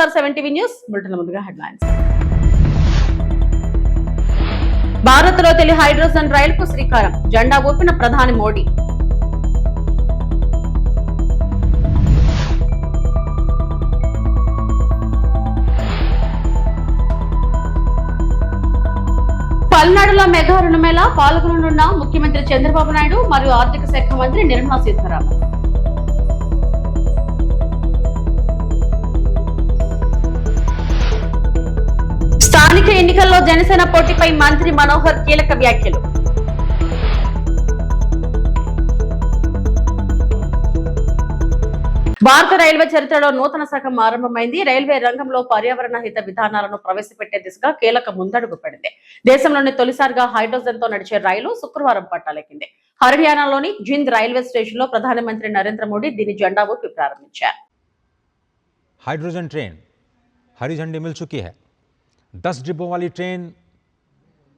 నమస్కారం 7 TV news bulletin ముందుగా headlines. Bharat లో తొలి హైడ్రోజన్ రైలుకు శ్రీకారం, జెండా ఊపిన ప్రధాని మోడీ. పల్నాడులో మెగా రుణమేళ పాల్గొననున్న ముఖ్యమంత్రి చంద్రబాబు నాయుడు మరియు ఆర్థిక శాఖ మంత్రి నిర్మలా సీతారామన్. స్థానిక ఎన్నికల్లో జనసేన పోటీపై మంత్రి మనోహర్ కీలక వ్యాఖ్యలు. భారత రైల్వే చరిత్రలో నూతన శకం ఆరంభమైంది. రైల్వే రంగంలో పర్యావరణ హిత విధానాలను ప్రవేశపెట్టే దిశగా కీలక ముందడుగు పడింది. దేశంలోని తొలిసారిగా హైడ్రోజన్ తో నడిచే రైలు శుక్రవారం పట్టాలెక్కింది. హర్యానాలోని జింద్ రైల్వే స్టేషన్ లో ప్రధానమంత్రి నరేంద్ర మోడీ దీని జెండా ఊపి ప్రారంభించారు. हाइड्रोजन ट्रेन हरी झंडी मिल चुकी है. 10 डिब्बों वाली ट्रेन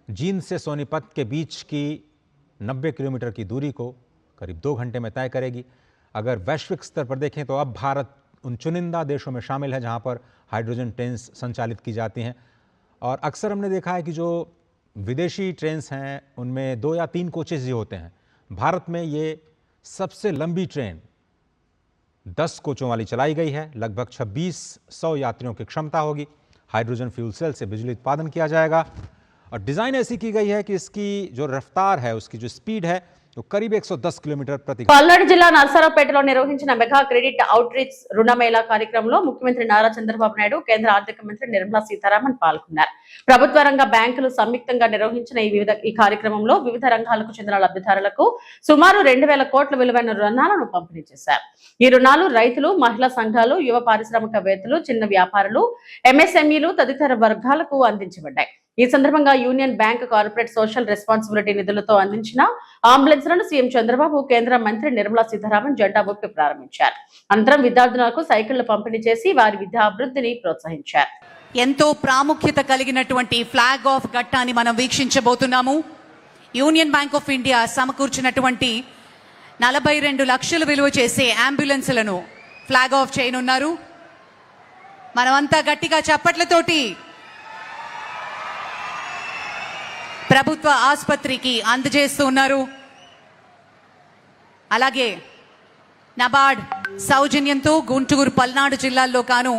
जींद से सोनीपत के बीच की 90 किलोमीटर की दूरी को करीब 2 घंटे में तय करेगी. अगर वैश्विक स्तर पर देखें तो अब भारत उन चुनिंदा देशों में शामिल है जहां पर हाइड्रोजन ट्रेन्स संचालित की जाती हैं. और अक्सर हमने देखा है कि जो विदेशी ट्रेन्स हैं उनमें 2 या 3 कोचेज ही होते हैं. भारत में ये सबसे लंबी ट्रेन 10 कोचों वाली चलाई गई है. लगभग 2600 यात्रियों की क्षमता होगी. हाइड्रोजन फ्यूल सेल से बिजली उत्पादन किया जाएगा और डिजाइन ऐसी की गई है कि इसकी जो रफ्तार है, उसकी जो स्पीड है वो करीब 110 किलोमीटर प्रति. పల్నాడు జిల్లా నర్సరావుపేటలో నిర్వహించిన మెగా క్రెడిట్ అవుట్ రీచ్ రుణమేళా కార్యక్రమంలో ముఖ్యమంత్రి నారా చంద్రబాబు నాయుడు, కేంద్ర ఆర్థిక మంత్రి నిర్మలా సీతారామన్ పాల్గొన్నారు. ప్రభుత్వ రంగ బ్యాంకులు సంయుక్తంగా నిర్వహించిన ఈ కార్యక్రమంలో వివిధ రంగాలకు చెందిన లబ్ధిదారులకు సుమారు 2000 కోట్ల విలువైన రుణాలను పంపిణీ చేశారు. ఈ రుణాలు రైతులు, మహిళా సంఘాలు, యువ పారిశ్రామికవేత్తలు, చిన్న వ్యాపారులు, ఎంఎస్ఎంఈలు తదితర వర్గాలకు అందించబడ్డాయి. ఈ సందర్భంగా union bank corporate social responsibility నిధులతో అందించిన అంబులెన్స్లను సీఎం చంద్రబాబు, కేంద్ర మంత్రి నిర్మలా సీతారామన్ జెండా ఊపి ప్రారంభించారు. అనంతరం విద్యార్థులకు సైకిళ్లు పంపిణీ చేసి వారి విద్యాభివృద్ధిని ప్రోత్సహించారు. ఎంతో ప్రాముఖ్యత కలిగినటువంటి ఫ్లాగ్ ఆఫ్ ఘట్టాన్ని మనం వీక్షించబోతున్నాము. యూనియన్ బ్యాంక్ ఆఫ్ ఇండియా సమకూర్చినటువంటి 42 లక్షలు విలువ చేసే అంబులెన్స్లను ఫ్లాగ్ ఆఫ్ చేయనున్నారు. మనమంతా గట్టిగా చప్పట్లతోటి ప్రభుత్వ ఆసుపత్రికి అందజేస్తూ ఉన్నారు. అలాగే నబార్డ్ సౌజన్యంతో గుంటూరు, పల్నాడు జిల్లాల్లో కాను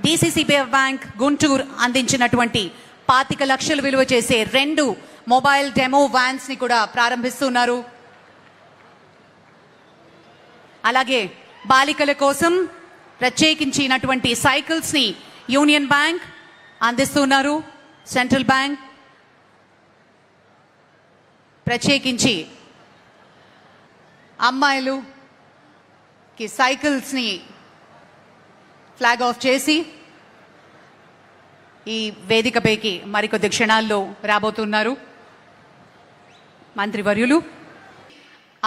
డిసిసిబి బ్యాంక్ గుంటూరు అందించినటువంటి 25 లక్షలు విలువ చేసే 2 మొబైల్ డెమో వ్యాన్స్ ని కూడా ప్రారంభిస్తున్నారు. అలాగే బాలికల కోసం ప్రత్యేకించినటువంటి సైకిల్స్ ని యూనియన్ బ్యాంక్ అందిస్తున్నారు. సెంట్రల్ బ్యాంక్ ప్రత్యేకించి అమ్మాయిలుకి సైకిల్స్ని ఫ్లాగ్ ఆఫ్ చేసి ఈ వేదికపైకి మరికొద్ది క్షణాల్లో రాబోతున్నారు మంత్రివర్యులు.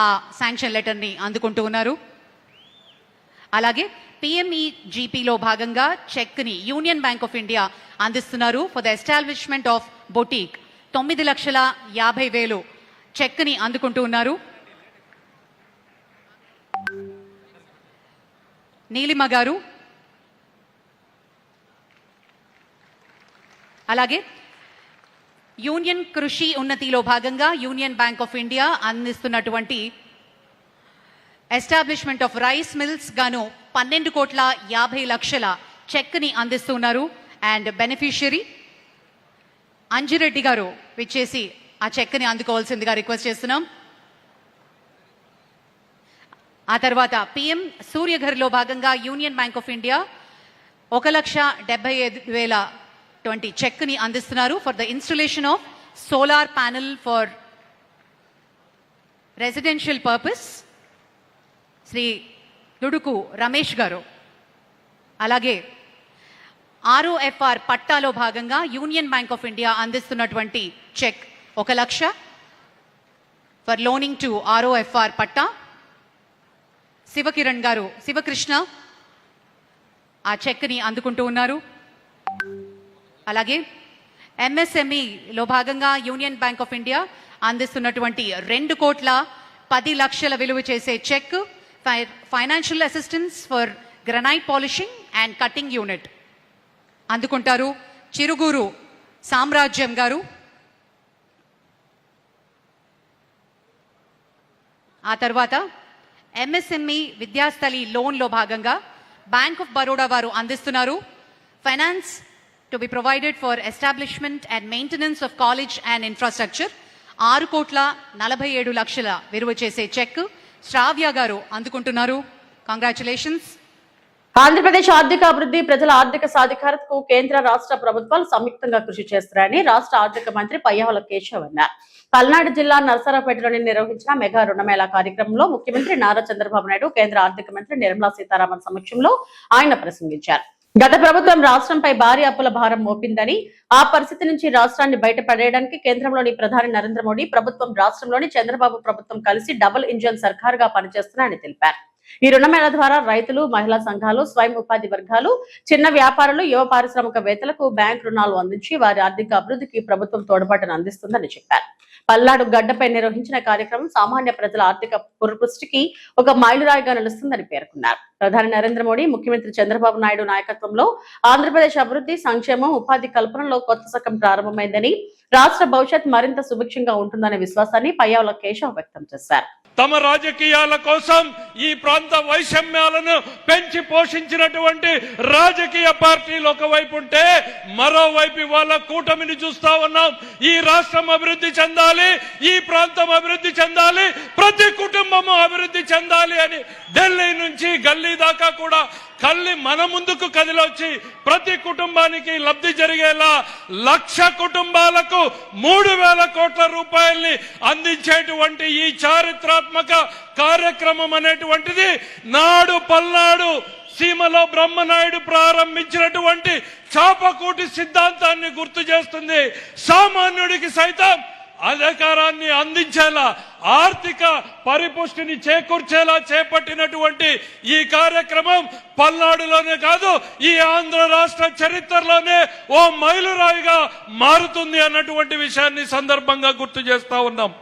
ఆ శాంక్షన్ లెటర్ని అందుకుంటూ ఉన్నారు. అలాగే పిఎంఈజీపీలో భాగంగా చెక్ని యూనియన్ బ్యాంక్ ఆఫ్ ఇండియా అందిస్తున్నారు. For the establishment of boutique 9,50,000 చెక్ని అందుకుంటూ ఉన్నారు. నీలిమ గారు, అలాగే యూనియన్ కృషి ఉన్నతిలో భాగంగా యూనియన్ బ్యాంక్ ఆఫ్ ఇండియా అందిస్తున్నటువంటి ఎస్టాబ్లిష్మెంట్ ఆఫ్ రైస్ మిల్స్ గాను 12,50,00,000 చెక్ని అందిస్తున్నారు. అండ్ బెనిఫిషియరీ అంజిరెడ్డి గారు విచ్చేసి ఆ చెక్ని అందుకోవాల్సిందిగా రిక్వెస్ట్ చేస్తున్నాం. ఆ తర్వాత పిఎం సూర్యఘర్లో భాగంగా యూనియన్ బ్యాంక్ ఆఫ్ ఇండియా 1,75,020 చెక్ని అందిస్తున్నారు for the installation of solar panel for residential purpose. Shri Duduku Ramesh garu. అలాగే ఆర్ఓఎఫ్ఆర్ పట్టాలో భాగంగా యూనియన్ బ్యాంక్ ఆఫ్ ఇండియా అందిస్తున్నటువంటి cheque 1 lakh for loaning to ROFR పట్టా. శివకిరణ్ గారు, శివకృష్ణ ఆ చెక్ని అందుకుంటూ ఉన్నారు. అలాగే ఎంఎస్ఎంఈలో భాగంగా యూనియన్ బ్యాంక్ ఆఫ్ ఇండియా అందిస్తున్నటువంటి 2,10,00,000 విలువ చేసే cheque financial assistance for granite polishing and cutting unit. అందుకుంటారు. చిరుగురు సామ్రాజ్యం గారు, ఆ తర్వాత ఎంఎస్ఎంఈ విద్యాస్థలి లోన్లో భాగంగా బ్యాంక్ ఆఫ్ బరోడా వారు అందిస్తున్నారు. Finance to be provided for establishment and maintenance of college and infrastructure 6,47,00,000 విలువ చేసే చెక్ శ్రావ్య గారు అందుకుంటున్నారు. కంగ్రాచులేషన్స్. ఆంధ్రప్రదేశ్ ఆర్థిక అభివృద్ధి, ప్రజల ఆర్థిక సాధికారతకు కేంద్ర రాష్ట్ర ప్రభుత్వాలు సంయుక్తంగా కృషి చేస్తున్నారని రాష్ట్ర ఆర్థిక మంత్రి పయ్యావుల కేశవ్ అన్నారు. పల్నాడు జిల్లా నరసరావుపేటలోని నిర్వహించిన మెగా రుణమేళా కార్యక్రమంలో ముఖ్యమంత్రి నారా చంద్రబాబు నాయుడు, కేంద్ర ఆర్థిక మంత్రి నిర్మలా సీతారామన్ సమక్షంలో ఆయన ప్రసంగించారు. గత ప్రభుత్వం రాష్ట్రంపై భారీ అప్పుల భారం మోపిందని, ఆ పరిస్థితి నుంచి రాష్ట్రాన్ని బయటపడేయడానికి కేంద్రంలోని ప్రధాని నరేంద్ర మోడీ ప్రభుత్వం, రాష్ట్రంలోని చంద్రబాబు ప్రభుత్వం కలిసి డబుల్ ఇంజన్ సర్కారుగా పనిచేస్తున్నారని తెలిపారు. ఈ రుణమేళ ద్వారా రైతులు, మహిళా సంఘాలు, స్వయం ఉపాధి వర్గాలు, చిన్న వ్యాపారులు, యువ పారిశ్రామికవేత్తలకు బ్యాంక్ రుణాలు అందించి వారి ఆర్థిక అభివృద్ధికి ప్రభుత్వం తోడ్పాటును అందిస్తుందని చెప్పారు. పల్నాడు గడ్డపై నిర్వహించిన కార్యక్రమం సామాన్య ప్రజల ఆర్థిక పురోగతికి ఒక మైలురాయిగా నిలుస్తుందని పేర్కొన్నారు. ప్రధాని నరేంద్ర మోడీ, ముఖ్యమంత్రి చంద్రబాబు నాయుడు నాయకత్వంలో ఆంధ్రప్రదేశ్ అభివృద్ధి, సంక్షేమం, ఉపాధి కల్పనలో కొత్త శకం ప్రారంభమైందని, రాష్ట్ర భవిష్యత్ మరింత సుభిక్షంగా ఉంటుందనే విశ్వాసాన్ని పయ్యావుల కేశవ్ వ్యక్తం చేశారు. తమ రాజకీయాల కోసం ఈ ప్రాంత వైషమ్యాలను పెంచి పోషించినటువంటి రాజకీయ పార్టీలు ఒకవైపు ఉంటే, మరోవైపు వాళ్ళ కూటమిని చూస్తా ఉన్నాం. ఈ రాష్ట్రం అభివృద్ధి చెందాలి, ఈ ప్రాంతం అభివృద్ధి చెందాలి, ప్రతి కుటుంబము అభివృద్ధి చెందాలి అని ఢిల్లీ నుంచి గల్లీ దాకా కూడా మన ముందుకు కదిలొచ్చి ప్రతి కుటుంబానికి లబ్ధి జరిగేలా 1,00,000 కుటుంబాలకు 3,000 కోట్ల రూపాయల్ని అందించేటువంటి ఈ చారిత్రాత్మక కార్యక్రమం అనేటువంటిది నాడు పల్నాడు సీమలో బ్రహ్మనాయుడు ప్రారంభించినటువంటి చాపకూటి సిద్ధాంతాన్ని గుర్తు చేస్తుంది. సామాన్యుడికి సైతం అధికారాన్ని అందించేలా, ఆర్థిక పరిపుష్టిని చేకూర్చేలా చేపట్టినటువంటి ఈ కార్యక్రమం పల్నాడులోనే కాదు, ఈ ఆంధ్ర రాష్ట్ర చరిత్రలోనే ఓ మైలురాయిగా మారుతుంది అన్నటువంటి విషయాన్ని సందర్భంగా గుర్తు చేస్తా ఉన్నాం.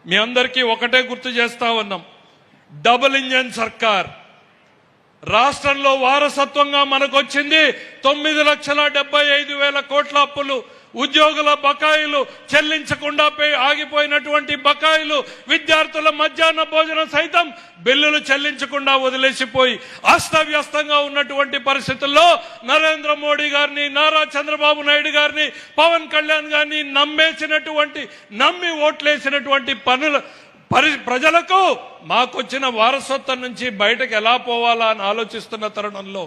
మీ అందరికీ ఒకటే గుర్తు చేస్తా ఉన్నాం, డబుల్ ఇంజన్ సర్కార్ రాష్ట్రంలో వారసత్వంగా మనకొచ్చింది. 9,75,000 కోట్ల అప్పులు, ఉద్యోగుల బకాయిలు చెల్లించకుండా ఆగిపోయినటువంటి బకాయిలు, విద్యార్థుల మధ్యాహ్న భోజనం సైతం బిల్లులు చెల్లించకుండా వదిలేసిపోయి అస్తవ్యస్తంగా ఉన్నటువంటి పరిస్థితుల్లో నరేంద్ర మోడీ గారిని, నారా చంద్రబాబు నాయుడు గారిని, పవన్ కళ్యాణ్ గారిని నమ్మి ఓట్లేసినటువంటి ప్రజలకు మాకొచ్చిన వారసత్వం నుంచి బయటకు ఎలా పోవాలా అని ఆలోచిస్తున్న తరుణంలో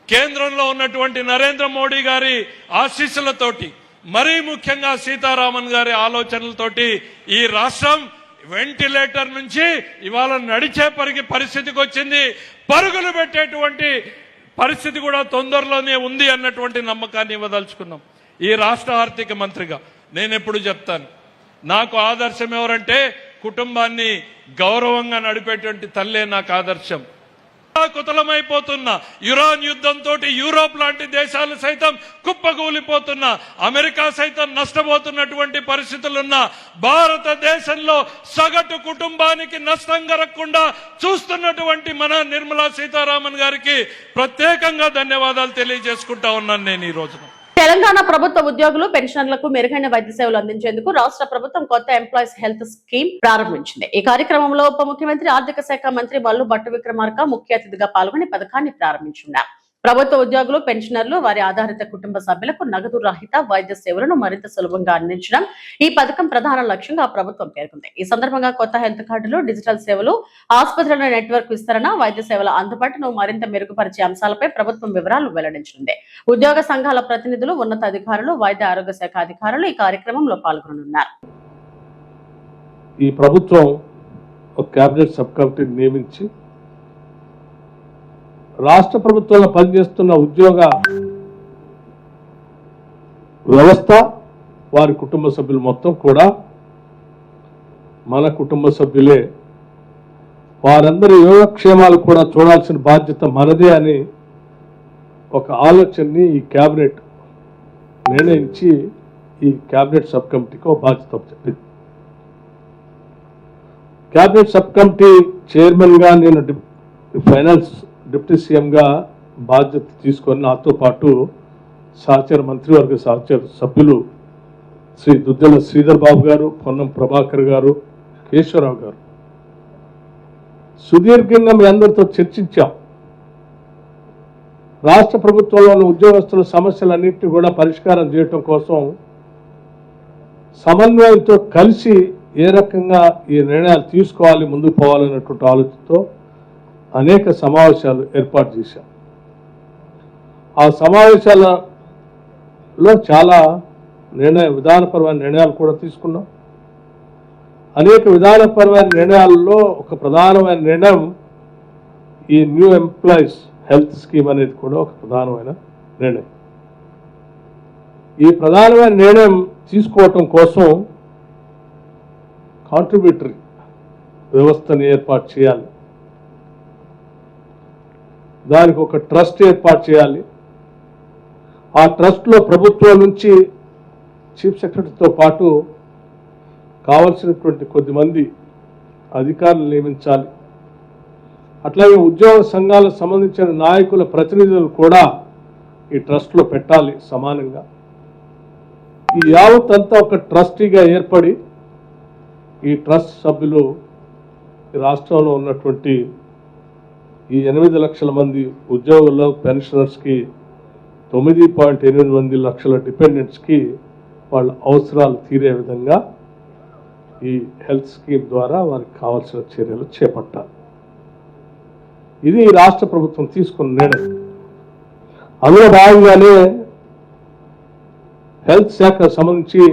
కేంద్రంలో ఉన్నటువంటి నరేంద్ర మోడీ గారి ఆశీస్సులతోటి, మరీ ముఖ్యంగా సీతారామన్ గారి ఆలోచనలతోటి ఈ రాష్ట్రం వెంటిలేటర్ నుంచి ఇవాళ నడిచే పరిస్థితికి వచ్చింది. పరుగులు పెట్టేటువంటి పరిస్థితి కూడా తొందరలోనే ఉంది అన్నటువంటి నమ్మకాన్ని ఇవ్వదలుచుకున్నాం. ఈ రాష్ట్ర ఆర్థిక మంత్రిగా నేను ఎప్పుడు చెప్తాను, నాకు ఆదర్శం ఎవరంటే కుటుంబాన్ని గౌరవంగా నడిపేటువంటి తల్లే నాకు ఆదర్శం. కుతలమైపోతున్న ఇరాన్ యుద్ధంతో యూరోప్ లాంటి దేశాలు సైతం కుప్పకూలిపోతున్న, అమెరికా సైతం నష్టపోతున్నటువంటి పరిస్థితులున్న భారతదేశంలో సగటు కుటుంబానికి నష్టం కలగకుండా చూస్తున్నటువంటి మన నిర్మలా సీతారామన్ గారికి ప్రత్యేకంగా ధన్యవాదాలు తెలియజేసుకుంటా ఉన్నాను నేను ఈ రోజున. తెలంగాణ ప్రభుత్వ ఉద్యోగులు, పెన్షనర్లకు మెరుగైన వైద్య సేవలు అందించేందుకు రాష్ట్ర ప్రభుత్వం కొత్త ఎంప్లాయీస్ హెల్త్ స్కీమ్ ప్రారంభించింది. ఈ కార్యక్రమంలో ఉప ముఖ్యమంత్రి, ఆర్థిక శాఖ మంత్రి మల్లు భట్టు విక్రమార్క ముఖ్య అతిథిగా పాల్గొని పథకాన్ని ప్రారంభించున్నారు. ప్రభుత్వ ఉద్యోగులు, పెన్షనర్లు, వారి ఆధారిత కుటుంబ సభ్యులకు నగదు రహిత వైద్య సేవలను మరింత సులభంగా అందించడం ఈ పథకం ప్రధాన లక్ష్యంగా ప్రభుత్వం పేర్కొంది. ఈ సందర్భంగా కొత్త హెల్త్ కార్డులు, డిజిటల్ సేవలు, ఆసుపత్రుల నెట్వర్క్ విస్తరణ, వైద్య సేవల అందుబాటును మరింత మెరుగుపరిచే అంశాలపై ప్రభుత్వం వివరాలు వెల్లడించనుంది. ఉద్యోగ సంఘాల ప్రతినిధులు, ఉన్నత అధికారులు, వైద్య ఆరోగ్య శాఖ అధికారులు ఈ కార్యక్రమంలో పాల్గొననున్నారు. ఈ ప్రభుత్వం ఒక కేబినెట్ సబ్ కమిటీని నియమించి రాష్ట్ర ప్రభుత్వంలో పనిచేస్తున్న ఉద్యోగ వ్యవస్థ, వారి కుటుంబ సభ్యులు మొత్తం కూడా మన కుటుంబ సభ్యులే, వారందరి యోగక్షేమాలు కూడా చూడాల్సిన బాధ్యత మనదే అని ఒక ఆలోచనని ఈ కేబినెట్ నిర్ణయించి ఈ కేబినెట్ సబ్ కమిటీకి ఒక బాధ్యత చెప్పింది. కేబినెట్ సబ్ కమిటీ చైర్మన్గా నేను ఫైనాన్స్ డిప్యూటీ సీఎంగా బాధ్యత తీసుకొని నాతో పాటు సహచర మంత్రివర్గ సహచర సభ్యులు శ్రీ దుద్దెల శ్రీధర్ బాబు గారు, పొన్నం ప్రభాకర్ గారు, కేశవరావు గారు సుదీర్ఘంగా మీ అందరితో చర్చించాం. రాష్ట్ర ప్రభుత్వంలోని ఉద్యోగస్తుల సమస్యలన్నింటినీ కూడా పరిష్కారం చేయటం కోసం సమన్వయంతో కలిసి ఏ రకంగా ఈ నిర్ణయాలు తీసుకోవాలి, ముందుకు పోవాలన్నటువంటి ఆలోచనతో అనేక సమావేశాలు ఏర్పాటు చేశాం. ఆ సమావేశాలలో చాలా విధానపరమైన నిర్ణయాలు కూడా తీసుకున్నాం. అనేక విధానపరమైన నిర్ణయాలలో ఒక ప్రధానమైన నిర్ణయం ఈ న్యూ ఎంప్లాయీస్ హెల్త్ స్కీమ్ అనేది కూడా ఒక ప్రధానమైన నిర్ణయం. ఈ ప్రధానమైన నిర్ణయం తీసుకోవటం కోసం కాంట్రిబ్యూటరీ వ్యవస్థని ఏర్పాటు చేయాలి, దానికి ఒక ట్రస్ట్ ఏర్పాటు చేయాలి. ఆ ట్రస్ట్లో ప్రభుత్వం నుంచి చీఫ్ సెక్రటరీతో పాటు కావలసినటువంటి కొద్దిమంది అధికారులు నియమించాలి. అట్లాగే ఉద్యోగ సంఘాలకు సంబంధించిన నాయకుల ప్రతినిధులు కూడా ఈ ట్రస్ట్లో పెట్టాలి సమానంగా. ఈ యావత్ అంతా ఒక ట్రస్టీగా ఏర్పడి ఈ ట్రస్ట్ సభ్యులు ఈ రాష్ట్రంలో ఉన్నటువంటి ఈ 8 లక్షల మంది ఉద్యోగుల్లో పెన్షనర్స్కి 9.8 లక్షల డిపెండెంట్స్కి వాళ్ళ అవసరాలు తీరే విధంగా ఈ హెల్త్ స్కీమ్ ద్వారా వారికి కావాల్సిన చర్యలు చేపట్టాలి. ఇది రాష్ట్ర ప్రభుత్వం తీసుకున్న నిర్ణయం. అందులో భాగంగానే హెల్త్ శాఖకు సంబంధించి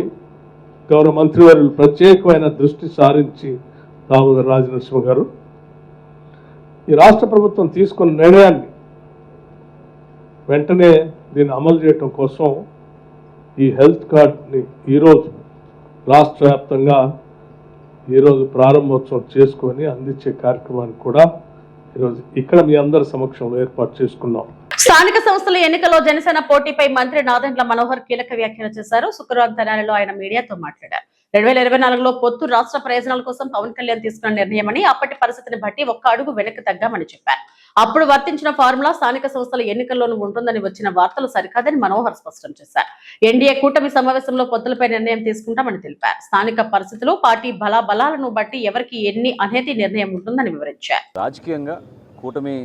గౌరవ మంత్రివర్యులు ప్రత్యేకమైన దృష్టి సారించి దామోదర్ రాజనరసింహ గారు ఈ రాష్ట్ర ప్రభుత్వం తీసుకున్న నిర్ణయాన్ని వెంటనే దీన్ని అమలు చేయటం కోసం ఈ హెల్త్ కార్డ్ని ఈరోజు రాష్ట్ర వ్యాప్తంగా ఈరోజు ప్రారంభోత్సవం చేసుకొని అందించే కార్యక్రమాన్ని కూడా ఈరోజు ఇక్కడ మీ అందరి సమక్షంలో ఏర్పాటు చేసుకున్నాం. స్థానిక సంస్థల ఎన్నికల్లో జనసేన పోటీపై మంత్రి నాదెండ్ల మనోహర్ కీలక వ్యాఖ్యలు చేశారు. శుక్రవారం తెనాలిలో ఆయన మీడియాతో మాట్లాడారు. 2024లో పొత్తు రాష్ట్ర ప్రయోజనాల కోసం పవన్ కళ్యాణ్ తీసుకున్న నిర్ణయమని, అప్పటి పరిస్థితిని బట్టి ఒక్క అడుగు వెనక్కి తగ్గామని చెప్పారు. అప్పుడు వర్తించిన ఫార్ములా స్థానిక సంస్థల ఎన్నికల్లోనూ ఉంటుందని వచ్చిన వార్తలు సరికాదని మనోహర్ స్పష్టం చేశారు. ఎన్డీఏ కూటమి సమావేశంలో పొత్తులపై నిర్ణయం తీసుకుంటామని తెలిపారు. స్థానిక పరిస్థితులు, పార్టీ బలాలను బట్టి ఎవరికి ఎన్ని అనేది నిర్ణయం ఉంటుందని వివరించారు. రాజకీయంగా కూటమి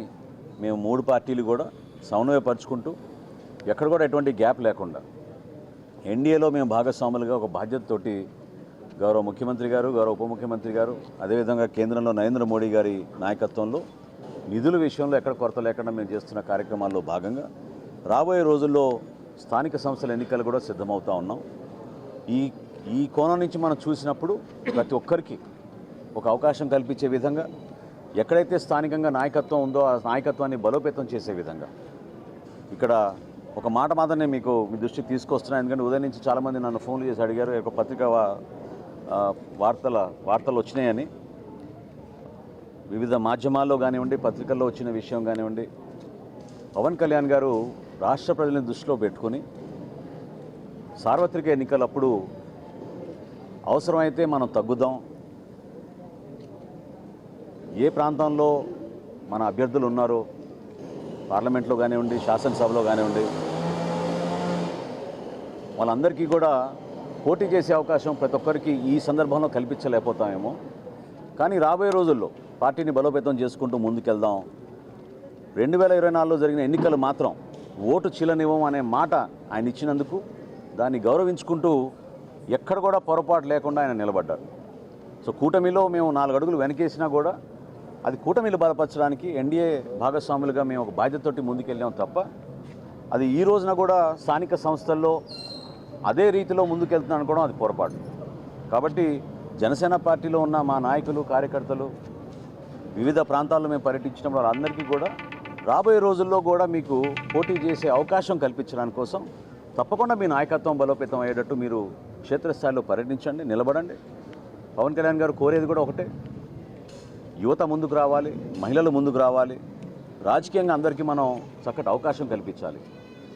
మేము 3 పార్టీలు కూడా సమన్వయపరుచుకుంటూ ఎక్కడ కూడా ఎటువంటి గ్యాప్ లేకుండా ఎన్డీఏలో మేము భాగస్వాములుగా ఒక బాధ్యతతోటి గౌరవ ముఖ్యమంత్రి గారు, గౌరవ ఉప ముఖ్యమంత్రి గారు, అదేవిధంగా కేంద్రంలో నరేంద్ర మోడీ గారి నాయకత్వంలో నిధుల విషయంలో ఎక్కడ కొరత లేకుండా మేము చేస్తున్న కార్యక్రమాల్లో భాగంగా రాబోయే రోజుల్లో స్థానిక సంస్థల ఎన్నికలు కూడా సిద్ధమవుతూ ఉన్నాం. ఈ కోణం నుంచి మనం చూసినప్పుడు ప్రతి ఒక్కరికి ఒక అవకాశం కల్పించే విధంగా ఎక్కడైతే స్థానికంగా నాయకత్వం ఉందో ఆ నాయకత్వాన్ని బలోపేతం చేసే విధంగా ఇక్కడ ఒక మాట మాత్రమే మీ దృష్టికి తీసుకొస్తున్నాను. ఎందుకంటే ఉదయం నుంచి చాలామంది నన్ను ఫోన్లు చేసి అడిగారు, ఒక పత్రికా వార్తలు వచ్చినాయని. వివిధ మాధ్యమాల్లో కానివ్వండి, పత్రికల్లో వచ్చిన విషయం కానివ్వండి, పవన్ కళ్యాణ్ గారు రాష్ట్ర ప్రజలను దృష్టిలో పెట్టుకుని సార్వత్రిక ఎన్నికలప్పుడు అవసరమైతే మనం తగ్గుదాం, ఏ ప్రాంతంలో మన అభ్యర్థులు ఉన్నారో పార్లమెంట్లో కానివ్వండి, శాసనసభలో కానివ్వండి, వాళ్ళందరికీ కూడా పోటీ చేసే అవకాశం ప్రతి ఒక్కరికి ఈ సందర్భంలో కల్పించలేకపోతామేమో. కానీ రాబోయే రోజుల్లో పార్టీని బలోపేతం చేసుకుంటూ ముందుకెళ్దాం. 2024లో జరిగిన ఎన్నికలు మాత్రం ఓటు చీలనివ్వం అనే మాట ఆయన ఇచ్చినందుకు దాన్ని గౌరవించుకుంటూ ఎక్కడ కూడా పొరపాటు లేకుండా ఆయన నిలబడ్డారు. సో కూటమిలో మేము 4 అడుగులు వెనకేసినా కూడా అది కూటమిలు బలపరచడానికి ఎన్డీఏ భాగస్వాములుగా మేము ఒక బాధ్యతతోటి ముందుకెళ్ళాం తప్ప అది ఈ రోజున కూడా స్థానిక సంస్థల్లో అదే రీతిలో ముందుకెళ్తున్నాను అనుకోవడం అది పొరపాటు. కాబట్టి జనసేన పార్టీలో ఉన్న మా నాయకులు, కార్యకర్తలు వివిధ ప్రాంతాల్లో మేము పర్యటించినప్పుడు వాళ్ళందరికీ కూడా రాబోయే రోజుల్లో కూడా మీకు పోటీ చేసే అవకాశం కల్పించడానికి కోసం తప్పకుండా మీ నాయకత్వం బలోపేతం అయ్యేటట్టు మీరు క్షేత్రస్థాయిలో పర్యటించండి, నిలబడండి. పవన్ కళ్యాణ్ గారు కోరేది కూడా ఒకటే, యువత ముందుకు రావాలి, మహిళలు ముందుకు రావాలి, రాజకీయంగా అందరికీ మనం చక్కటి అవకాశం కల్పించాలి.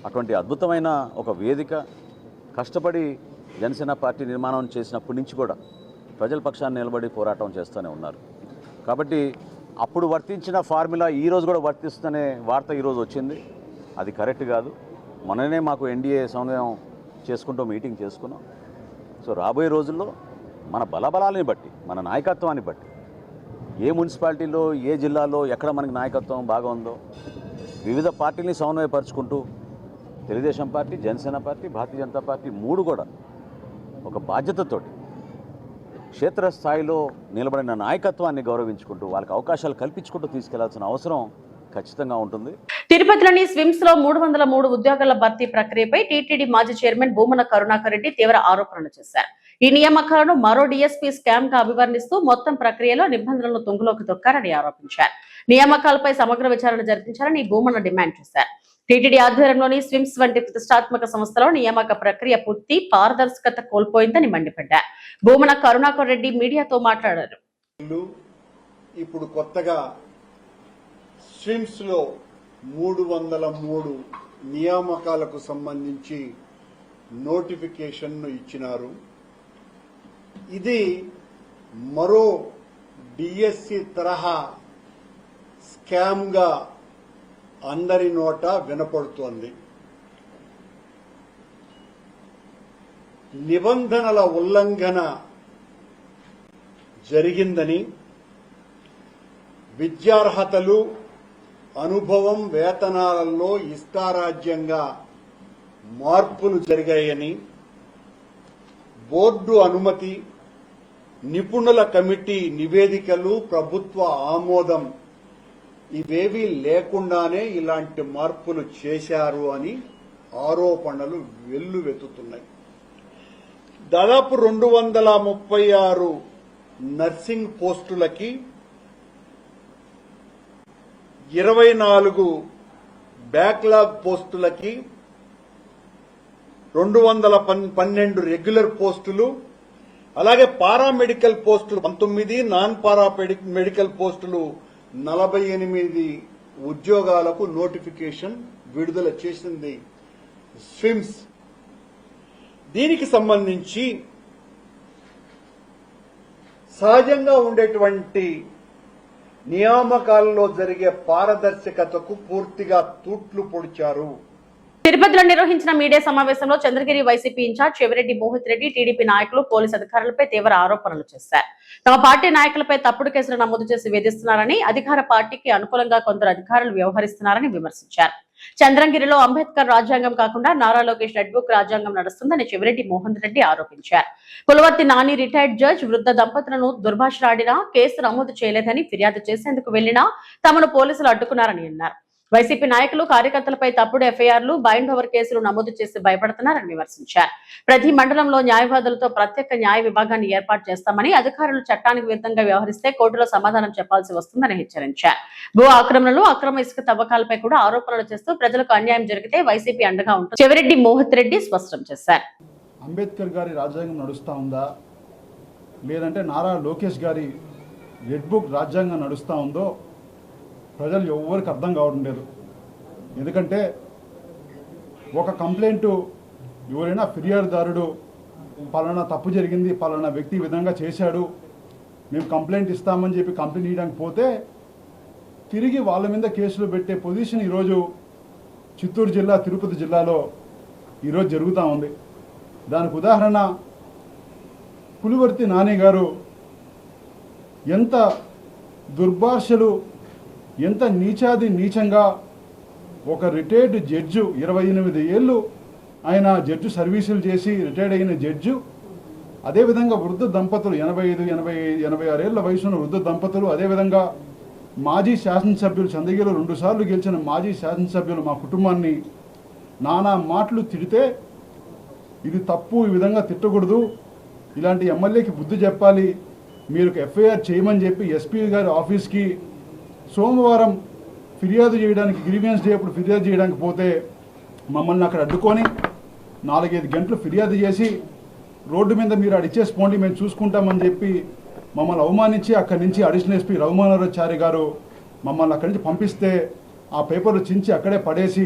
అటువంటి అద్భుతమైన ఒక వేదిక కష్టపడి జనసేన పార్టీ నిర్మాణం చేసినప్పటి నుంచి కూడా ప్రజల పక్షాన్ని నిలబడి పోరాటం చేస్తూనే ఉన్నారు. కాబట్టి అప్పుడు వర్తించిన ఫార్ములా ఈరోజు కూడా వర్తిస్తుందనే వార్త ఈరోజు వచ్చింది. అది కరెక్ట్ కాదు. మొన్ననే మాకు ఎన్డీఏ సమన్వయం చేసుకుంటూ మీటింగ్ చేసుకున్నాం. సో రాబోయే రోజుల్లో మన బలబలాలని బట్టి, మన నాయకత్వాన్ని బట్టి, ఏ మున్సిపాలిటీలో, ఏ జిల్లాలో ఎక్కడ మనకి నాయకత్వం బాగా ఉందో వివిధ పార్టీలని సమన్వయపరుచుకుంటూ Telugu Desam party, Janasena party, Bharatiya Janata party 3 కూడా ఒక బాధ్యతతోటి క్షేత్రస్థాయిలో నిలబడిన నాయకత్వాన్ని గౌరవించుకుంటూ వాళ్ళకి అవకాశాలు కల్పించుకుంటూ తీసుకెళ్లాల్సిన అవసరం ఖచ్చితంగా ఉంటుంది. తిరుపతిలోని స్విమ్స్ లో 303 ఉద్యోగాల భర్తీ ప్రక్రియపై టీటీడీ మాజీ చైర్మన్ భూమన కరుణాకర్ రెడ్డి తీవ్ర ఆరోపణలు చేశారు. ఈ నియామకాలను మరో డీఎస్పీ స్కామ్ గా అభివర్ణిస్తూ మొత్తం ప్రక్రియలో నిబంధనలను తుంగలోకి తొక్కారని ఆరోపించారు. నియామకాలపై సమగ్ర విచారణ జరిపించాలని భూమన డిమాండ్ చేశారు. టీటీడీ ఆధ్వర్యంలోని స్విమ్స్ వంటి ప్రతిష్టాత్మక సంస్థలో నియామక ప్రక్రియ పూర్తి పారదర్శకత కోల్పోయిందని మండిపడ్డారు. భూమన కరుణాకర్ రెడ్డి మీడియాతో మాట్లాడారు. ఇప్పుడు కొత్తగా స్విమ్స్ లో 303 నియామకాలకు సంబంధించి నోటిఫికేషన్ ఇచ్చినారు. ఇది మరో డిఎస్సి తరహా స్కామ్ గా అందరి నోట వినపడుతోంది. నిబంధనల ఉల్లంఘన జరిగిందని, విద్యార్హతలు, అనుభవం, వేతనాలలో ఇష్టారాజ్యంగా మార్పులు జరిగాయని, బోర్డు అనుమతి, నిపుణుల కమిటీ నివేదికలు, ప్రభుత్వ ఆమోదం ఇవేవీ లేకుండానే ఇలాంటి మార్పులు చేశారు అని ఆరోపణలు వెల్లువెత్తుతున్నాయి. దాదాపు 236 నర్సింగ్ పోస్టులకి 24 బ్యాక్లాగ్ పోస్టులకి 212 రెగ్యులర్ పోస్టులు, అలాగే పారామెడికల్ పోస్టులు 19, నాన్ పారామెడికల్ పోస్టులు 48 ఉద్యోగాలకు నోటిఫికేషన్ విడుదల చేసింది స్విమ్స్. దీనికి సంబంధించి సహజంగా ఉండేటువంటి నియామకాలలో జరిగే పారదర్శకతకు పూర్తిగా తూట్లు పొడిచారు. తిరుపతిలో నిర్వహించిన మీడియా సమావేశంలో Chandragiri YCP incharge Chevireddy Mohith Reddy, TDP నాయకులు, పోలీసు అధికారులపై తీవ్ర ఆరోపణలు చేశారు. తమ పార్టీ నాయకులపై తప్పుడు కేసులు నమోదు చేసి వేధిస్తున్నారని, అధికార పార్టీకి అనుకూలంగా కొందరు అధికారులు వ్యవహరిస్తున్నారని విమర్శించారు. చంద్రగిరిలో అంబేద్కర్ రాజ్యాంగం కాకుండా నారా లోకేష్ రెడ్ బుక్ రాజ్యాంగం నడుస్తుందని చెవిరెడ్డి మోహన్ రెడ్డి ఆరోపించారు. పులవర్తి నాని రిటైర్డ్ జడ్జ్ వృద్ధ దంపతులను దుర్భాషలాడినా కేసు నమోదు చేయలేదని, ఫిర్యాదు చేసేందుకు వెళ్లినా తమను పోలీసులు అడ్డుకున్నారని అన్నారు. వైసీపీ నాయకులు, కార్యకర్తలపై తప్పుడు ఎఫ్ఐఆర్లు, బైండ్ ఓవర్ కేసులు నమోదు చేసి భయపడుతున్నారని విమర్శించారు. ప్రతి మండలంలో న్యాయవాదులతో ప్రత్యేక న్యాయ విభాగాన్ని ఏర్పాటు చేస్తామని, అధికారులు చట్టానికి విరుద్ధంగా వ్యవహరిస్తే కోర్టులో సమాధానం చెప్పాల్సి వస్తుందని హెచ్చరించారు. భూ ఆక్రమణలు, అక్రమ ఇసుక తవ్వకాలపై కూడా ఆరోపణలు చేస్తూ ప్రజలకు అన్యాయం జరిగితే వైసీపీ అండగా ఉంటుంది చెవిరెడ్డి మోహిత్ రెడ్డి స్పష్టం చేశారు. అంబేద్కర్ గారి రాజ్యాంగం నడుస్తా ఉందా, లేదంటే నారా లోకేష్ గారి రెడ్ బుక్ రాజ్యాంగం నడుస్తూ ఉందో ప్రజలు ఎవరికి అర్థం కావడం లేదు. ఎందుకంటే ఒక కంప్లైంట్, ఎవరైనా ఫిర్యాదుదారుడు పలానా తప్పు జరిగింది, పలానా వ్యక్తి విధంగా చేశాడు, మేము కంప్లైంట్ ఇస్తామని చెప్పి కంప్లైంట్ ఇవ్వడానికి పోతే తిరిగి వాళ్ళ మీద కేసులు పెట్టే పొజిషన్ ఈరోజు చిత్తూరు జిల్లా, తిరుపతి జిల్లాలో ఈరోజు జరుగుతూ ఉంది. దానికి ఉదాహరణ పులివర్తి నాని గారు ఎంత దుర్భాషలు, ఎంత నీచంగా ఒక రిటైర్డ్ జడ్జు, 28 ఏళ్ళు ఆయన జడ్జు సర్వీసులు చేసి రిటైర్డ్ అయిన జడ్జు, అదేవిధంగా వృద్ధ దంపతులు 85-86 ఏళ్ల వయసున్న వృద్ధ దంపతులు, అదేవిధంగా మాజీ శాసనసభ్యులు, చంద్రగిరిలో 2 సార్లు గెలిచిన మాజీ శాసనసభ్యులు మా కుటుంబాన్ని నానా మాటలు తిడితే ఇది తప్పు, ఈ విధంగా తిట్టకూడదు, ఇలాంటి ఎమ్మెల్యేకి బుద్ధి చెప్పాలి, మీరు ఎఫ్ఐఆర్ చేయమని చెప్పి ఎస్పీ గారి ఆఫీస్కి సోమవారం ఫిర్యాదు చేయడానికి, గ్రీవియన్స్ డే అప్పుడు ఫిర్యాదు చేయడానికి పోతే మమ్మల్ని అక్కడ అడ్డుకొని 4-5 గంటలు ఫిర్యాదు చేసి రోడ్డు మీద మీరు అడిచేసిపోండి మేము చూసుకుంటామని చెప్పి మమ్మల్ని అవమానించి అక్కడి నుంచి అడిషనల్ ఎస్పీ రఘుమానరాచారి గారు మమ్మల్ని అక్కడి నుంచి పంపిస్తే ఆ పేపర్లు చించి అక్కడే పడేసి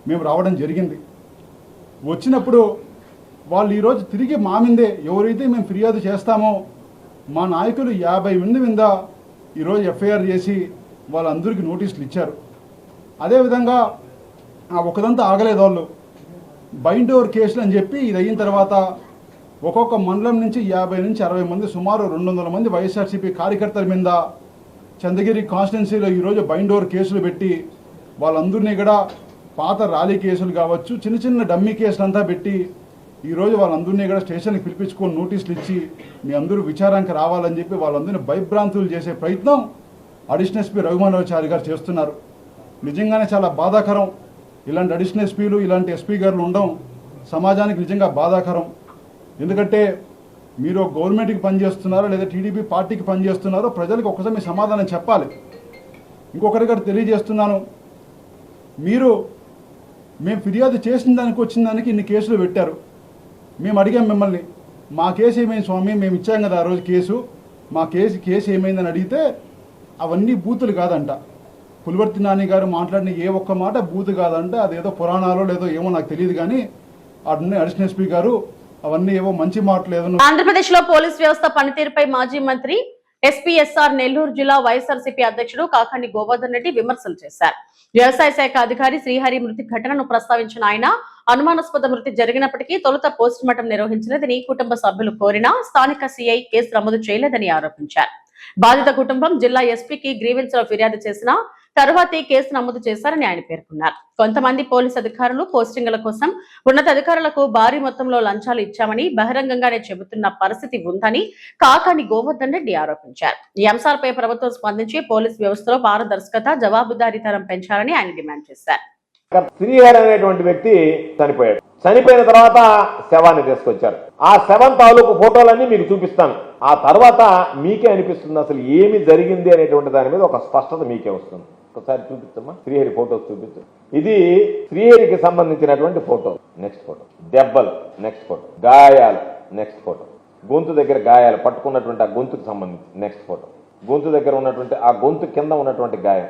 మేము రావడం జరిగింది. వచ్చినప్పుడు వాళ్ళు ఈరోజు తిరిగి మా మీదే ఎవరైతే మేము ఫిర్యాదు చేస్తామో మా నాయకులు 50 మంది మీద ఈరోజు ఎఫ్ఐఆర్ చేసి వాళ్ళందరికీ నోటీసులు ఇచ్చారు. అదేవిధంగా ఒకదంతా ఆగలేదు, వాళ్ళు బైండ్ ఓవర్ కేసులు అని చెప్పి ఇది అయిన తర్వాత ఒక్కొక్క మండలం నుంచి 50 నుంచి 60 మంది సుమారు 200 మంది వైఎస్ఆర్సీపీ కార్యకర్తల మీద చంద్రగిరి కాన్స్టిట్యున్సీలో ఈరోజు బైండ్ ఓవర్ కేసులు పెట్టి వాళ్ళందరినీ కూడా పాత ర్యాలీ కేసులు కావచ్చు చిన్న చిన్న డమ్మీ కేసులు అంతా పెట్టి ఈరోజు వాళ్ళందరినీ కూడా స్టేషన్కి పిలిపించుకొని నోటీసులు ఇచ్చి మీ అందరూ విచారానికి రావాలని చెప్పి వాళ్ళందరినీ భయభ్రాంతులు చేసే ప్రయత్నం అడిషనల్ ఎస్పీ రఘుమానవచారి గారు చేస్తున్నారు. నిజంగానే చాలా బాధాకరం. ఇలాంటి అడిషనల్ ఎస్పీలు ఇలాంటి ఎస్పీ గారులు ఉండడం సమాజానికి నిజంగా బాధాకరం. ఎందుకంటే మీరు గవర్నమెంట్కి పనిచేస్తున్నారో లేదా టీడీపీ పార్టీకి పనిచేస్తున్నారో ప్రజలకు ఒక్కసారి మీ సమాధానం చెప్పాలి. ఇంకొకరి గారు తెలియజేస్తున్నాను, మేము ఫిర్యాదు చేసిన దానికి వచ్చిన దానికి ఇన్ని కేసులు పెట్టారు. మేము అడిగాం మిమ్మల్ని, మా కేసు ఏమైంది స్వామి, మేము ఇచ్చాం కదా ఆ రోజు కేసు, మా కేసు ఏమైందని అడిగితే అవన్నీ బూతులు కాదంట. పులివర్తి నాని గారు మాట్లాడిన ఏ ఒక్క మాట బూతు కాదంట. అదేదో పురాణాలో లేదో ఏమో నాకు తెలియదు, కానీ అడిషనల్ ఎస్పీ గారు అవన్నీ ఏవో మంచి మాటలు ఏదో. ఆంధ్రప్రదేశ్ లో పోలీస్ వ్యవస్థ పనితీరుపై మాజీ మంత్రి ఎస్పీఎస్ఆర్ నెల్లూరు జిల్లా వైఎస్ఆర్సీపీ అధ్యక్షుడు కాకాని గోవర్ధన్ రెడ్డి విమర్శలు చేశారు. వ్యవసాయ శాఖ అధికారి శ్రీహరి మృతి ఘటనను ప్రస్తావించిన ఆయన అనుమానాస్పద మృతి జరిగినప్పటికీ తొలుత పోస్ట్ మార్టం నిర్వహించలేదని కుటుంబ సభ్యులు కోరినా స్థానిక సీఐ కేసు నమోదు చేయలేదని ఆరోపించారు. బాధిత కుటుంబం జిల్లా ఎస్పీకి గ్రీవెన్స్ లో ఫిర్యాదు చేసినా తరువాతే కేసు నమోదు చేశారని ఆయన పేర్కొన్నారు. కొంతమంది పోలీసు అధికారులు పోస్టింగుల కోసం ఉన్నతాధికారులకు భారీ మొత్తంలో లంచాలు ఇచ్చామని బహిరంగంగానే చెబుతున్న పరిస్థితి ఉందని కాకాని గోవర్ధన్ రెడ్డి ఆరోపించారు. ఈ అంశాలపై ప్రభుత్వం స్పందించి పోలీసు వ్యవస్థలో పారదర్శకత, జవాబుదారీతనం పెంచాలని ఆయన డిమాండ్ చేశారు. శ్రీహరి అనేటువంటి వ్యక్తి చనిపోయాడు. చనిపోయిన తర్వాత శవాన్ని తీసుకొచ్చారు. ఆ శవం తాలూకు ఫోటోలన్నీ మీకు చూపిస్తాను. ఆ తర్వాత మీకే అనిపిస్తుంది అసలు ఏమి జరిగింది అనేటువంటి దాని మీద ఒక స్పష్టత మీకే వస్తుంది. ఒకసారి చూపించమ్మా, శ్రీహరి ఫోటోస్ చూపించు. ఇది శ్రీహరికి సంబంధించినటువంటి ఫోటో. Next photo. దెబ్బలు. Next photo. గాయాలు. Next photo. గొంతు దగ్గర గాయాలు పట్టుకున్నటువంటి ఆ గొంతుకు సంబంధించి నెక్స్ట్ ఫోటో. గొంతు దగ్గర ఉన్నటువంటి ఆ గొంతు కింద ఉన్నటువంటి గాయం.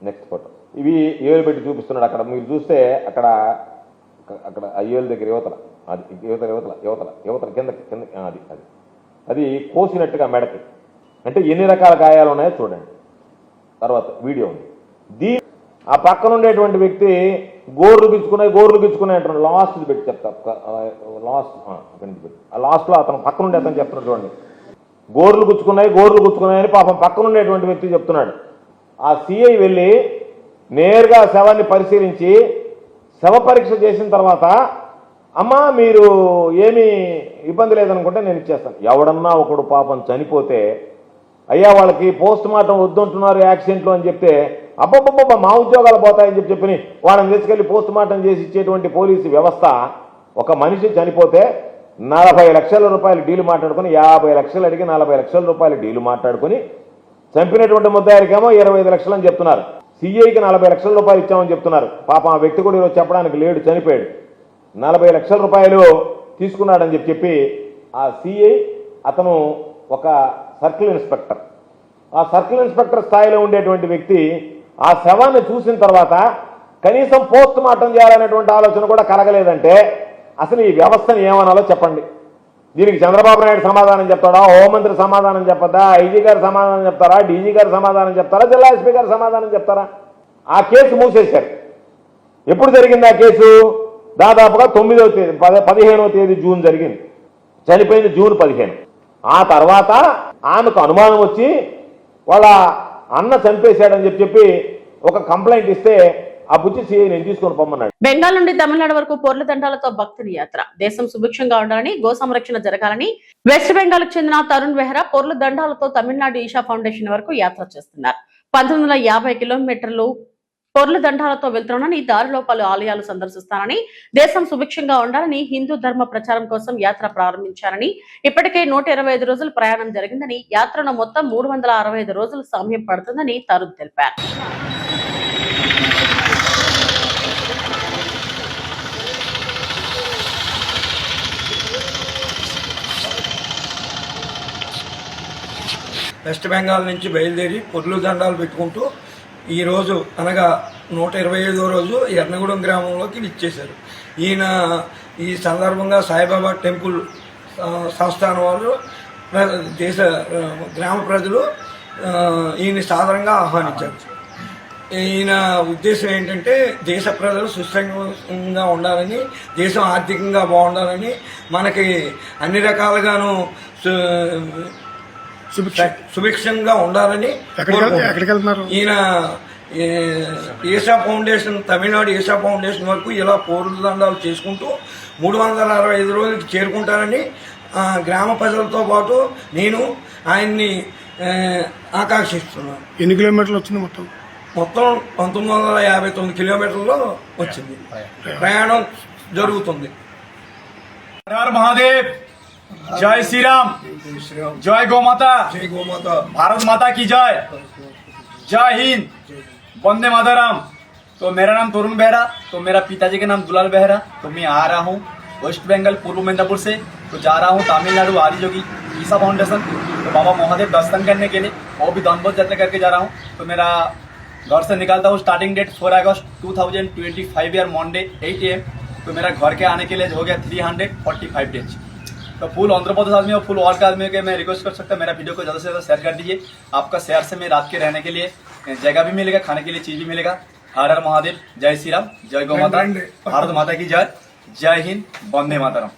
Next photo. ఇవి ఏలు పెట్టి చూపిస్తున్నాడు. అక్కడ మీరు చూస్తే అక్కడ ఏలు దగ్గర యువతల, అది యువతల కింద అది కోసినట్టుగా మెడకి. అంటే ఎన్ని రకాల గాయాలు ఉన్నాయో చూడండి. తర్వాత వీడియో ఉంది. ఆ పక్కన ఉండేటువంటి వ్యక్తి గోర్లు గిచ్చుకున్నాయి అంటున్నాడు. లాస్ట్ పెట్టి చెప్తా, లాస్ట్ లో అతను పక్కన ఉండే అతను చెప్తున్నాడు చూడండి. గోర్లు గుచ్చుకున్నాయని పాపం పక్కన ఉండేటువంటి వ్యక్తి చెప్తున్నాడు. ఆ సిఐ వెళ్ళి నేరుగా శవాన్ని పరిశీలించి శవ పరీక్ష చేసిన తర్వాత అమ్మా మీరు ఏమీ ఇబ్బంది లేదనుకుంటే నేను ఇచ్చేస్తాను. ఎవడన్నా ఒకడు పాపం చనిపోతే అయ్యా వాళ్ళకి పోస్ట్ మార్టం వద్దంటున్నారు యాక్సిడెంట్లు అని చెప్తే అబ్బబ్బబ్బ మా ఉద్యోగాలు పోతాయని చెప్పి వాళ్ళని తీసుకెళ్లి పోస్ట్ మార్టం చేసి ఇచ్చేటువంటి పోలీసు వ్యవస్థ ఒక మనిషి చనిపోతే 40 లక్షల రూపాయలు డీలు మాట్లాడుకుని 50 లక్షలు అడిగి 40 లక్షల రూపాయలు డీలు మాట్లాడుకుని చంపినటువంటి ముద్దాయికేమో 25 లక్షలు అని చెప్తున్నారు. సిఐకి 40 లక్షల రూపాయలు ఇచ్చామని చెప్తున్నారు. పాపం ఆ వ్యక్తి కూడా ఈరోజు చెప్పడానికి లేడు, చనిపోయాడు. 40 లక్షల రూపాయలు తీసుకున్నాడని చెప్పి ఆ సిఐ అతను ఒక సర్కిల్ ఇన్స్పెక్టర్. ఆ సర్కిల్ ఇన్స్పెక్టర్ స్థాయిలో ఉండేటువంటి వ్యక్తి ఆ శవాన్ని చూసిన తర్వాత కనీసం పోస్ట్ మార్టం చేయాలనేటువంటి ఆలోచన కూడా కలగలేదంటే అసలు ఈ వ్యవస్థను ఏమనాలో చెప్పండి. దీనికి చంద్రబాబు నాయుడు సమాధానం చెప్తాడా, హోంమంత్రి సమాధానం చెప్పదా, ఐజీ గారు సమాధానం చెప్తారా, డీజీ గారు సమాధానం చెప్తారా, జిల్లా ఎస్పీ గారు సమాధానం చెప్తారా? ఆ కేసు మూసేశారు. ఎప్పుడు జరిగింది ఆ కేసు? దాదాపుగా 9వ తేదీ 15వ తేదీ జూన్ జరిగింది. చనిపోయింది జూన్ 15. ఆ తర్వాత ఆమెకు అనుమానం వచ్చి వాళ్ళ అన్న చంపేశాడని చెప్పి ఒక కంప్లైంట్ ఇస్తే ఆ బుచ్చి సీఐ నేను తీసుకొని పొమ్మన్నాడు. బెంగాల్ నుండి తమిళనాడు వరకు పొర్ల దండాలతో భక్తుల యాత్ర. దేశం సుభిక్షంగా ఉండాలని, గో సంరక్షణ జరగాలని వెస్ట్ బెంగాల్ కు చెందిన తరుణ్ వెహ్రా పొర్ల దండాలతో తమిళనాడు ఈషా ఫౌండేషన్ వరకు యాత్ర చేస్తున్నారు. 1950 కిలోమీటర్లు పొర్ల దండాలతో వెళ్తున్నానని, దారిలో పలు ఆలయాలు సందర్శిస్తానని, దేశం సుభిక్షంగా ఉండాలని హిందూ ధర్మ ప్రచారం కోసం యాత్ర ప్రారంభించారని, ఇప్పటికే 125 రోజులు ప్రయాణం జరిగిందని, యాత్రను మొత్తం 365 రోజులు సమయం పడుతుందని తరుణ్ తెలిపారు. వెస్ట్ బెంగాల్ నుంచి బయలుదేరి పొర్లు దండాలు పెట్టుకుంటూ ఈరోజు అనగా 125వ రోజు ఎర్నగూడెం గ్రామంలోకి ఇచ్చేశారు. ఈయన ఈ సందర్భంగా సాయిబాబా టెంపుల్ సంస్థానం వాళ్ళు, దేశ గ్రామ ప్రజలు ఈయన సాధారణంగా ఆహ్వానించారు. ఈయన ఉద్దేశం ఏంటంటే దేశ ప్రజలు సుస్థిరంగా ఉండాలని, దేశం ఆర్థికంగా బాగుండాలని, మనకి అన్ని రకాలుగాను సుభిక్షంగా ఉండాలని ఈయన ఏషా ఫౌండేషన్, తమిళనాడు ఏషా ఫౌండేషన్ వరకు ఇలా పూర్వదండాలు చేసుకుంటూ 365 రోజులకి చేరుకుంటారని గ్రామ ప్రజలతో పాటు నేను ఆయన్ని ఆకాంక్షిస్తున్నాను. ఎన్ని కిలోమీటర్లు వచ్చింది మొత్తం? మొత్తం 1959 కిలోమీటర్లో వచ్చింది. ప్రయాణం జరుగుతుంది. हर हर महादेव, जय श्री राम, जय गौ माता, జై గోమాత. भारत माता की जय, जय हिंद, वंदे मातरम। तो मेरा नाम तरुण बेहरा, तो मेरा पिताजी का नाम दुलाल बेहरा। तो मैं आ रहा हूँ वेस्ट बंगाल पूर्व मेदिनीपुर से, तो जा रहा हूँ तमिलनाडु आदियोगी ईसा फाउंडेशन, तो बाबा महादेव दर्शन करने के लिए, वो भी दंडबोध यात्रा करके जा रहा हूँ। तो मेरा घर से निकलता हूँ starting date 4 August 2025 year Monday 8 AM। तो मेरा घर के आने के लिए हो गया 345 डेज। तो फुल आंध्र प्रदेश आदमी और फुल ऑल का आदमी के मैं रिक्वेस्ट कर सकता हूँ, मेरा वीडियो को ज़्यादा से ज़्यादा शेयर कर दीजिए। आपका शेयर से मैं रात के रहने के लिए जगह भी मिलेगा, खाने के लिए चीज़ भी मिलेगा। हर हर महादेव, जय श्री राम, जय गौ माता, भारत माता की जय, जय हिंद, वंदे मातरम।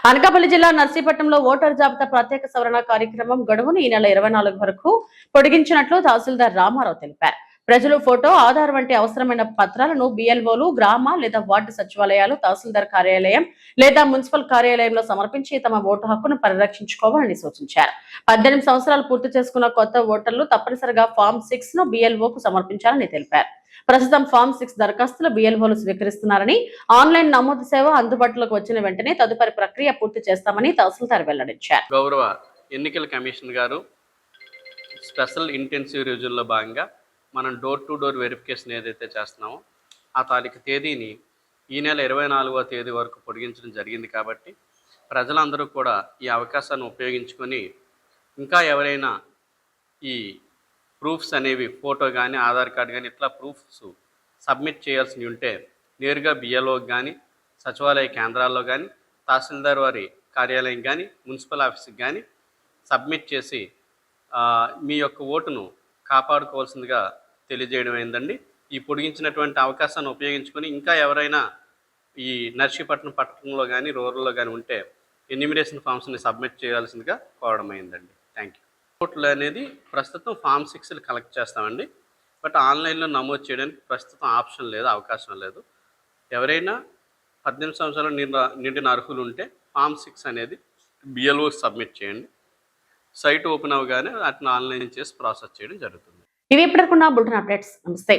అనకాపల్లి జిల్లా నర్సీపట్నంలో ఓటర్ జాబితా ప్రత్యేక సవరణ కార్యక్రమం గడువును ఈ నెల 24 వరకు పొడిగించినట్లు తహసీల్దార్ రామారావు తెలిపారు. ప్రజలు ఫోటో, ఆధార్ వంటి అవసరమైన పత్రాలను బిఎల్ఓలు, గ్రామ లేదా వార్డు సచివాలయాలు, తహసీల్దార్ కార్యాలయం లేదా మున్సిపల్ కార్యాలయంలో సమర్పించి తమ ఓటు హక్కును పరిరక్షించుకోవాలని సూచించారు. 18 సంవత్సరాలు పూర్తి చేసుకున్న కొత్త ఓటర్లు తప్పనిసరిగా ఫామ్ 6 ను బిఎల్ఓకు సమర్పించాలని తెలిపారు. ప్రస్తుతం ఫామ్ 6 దరఖాస్తులు బిఎల్ఓలు స్వీకరిస్తున్నారని, ఆన్లైన్ నమోదు సేవ అందుబాటులోకి వచ్చిన వెంటనే తదుపరి ప్రక్రియ పూర్తి చేస్తామని తహసీల్దార్ వెల్లడించారు. గౌరవ ఎన్నికల కమిషన్ గారు స్పెషల్ ఇంటెన్సివ్ రివ్యూలో భాగంగా మనం డోర్ టు డోర్ వెరిఫికేషన్ ఏదైతే చేస్తున్నామో ఆ తారీఖు తేదీని ఈ నెల 24వ తేదీ వరకు పొడిగించడం జరిగింది. కాబట్టి ప్రజలందరూ కూడా ఈ అవకాశాన్ని ఉపయోగించుకొని ఇంకా ఎవరైనా ఈ ప్రూఫ్స్ అనేవి ఫోటో కానీ, ఆధార్ కార్డు కానీ ఇట్లా ప్రూఫ్స్ సబ్మిట్ చేయాల్సి ఉంటే నేరుగా బిఎల్ఓకి కానీ, సచివాలయ కేంద్రాల్లో కానీ, తహసీల్దార్ వారి కార్యాలయం కానీ, మున్సిపల్ ఆఫీస్కి కానీ సబ్మిట్ చేసి మీ యొక్క ఓటును కాపాడుకోవాల్సిందిగా తెలియజేయడం అయిందండి. ఈ పొడిగించినటువంటి అవకాశాన్ని ఉపయోగించుకొని ఇంకా ఎవరైనా ఈ నర్సీపట్నం పట్టణంలో కానీ, రూరల్లో కానీ ఉంటే ఎన్యూమినేషన్ ఫామ్స్ని సబ్మిట్ చేయాల్సిందిగా కోరడం అయిందండి. Thank you. ఓట్లు అనేది ప్రస్తుతం ఫామ్ 6 కలెక్ట్ చేస్తామండి. బట్ ఆన్లైన్లో నమోదు చేయడానికి ప్రస్తుతం ఆప్షన్ లేదు, అవకాశం లేదు. ఎవరైనా 18 సంవత్సరాలు నిండిన అర్హులు ఉంటే ఫామ్ 6 అనేది బిఎల్ఓ సబ్మిట్ చేయండి. సైట్ ఓపెన్ అవగానే వాటిని ఆన్లైన్ చేసి ప్రాసెస్ చేయడం జరుగుతుంది. ఇవి ఇప్పటికున్న బులెటిన్ అప్డేట్స్. నమస్తే.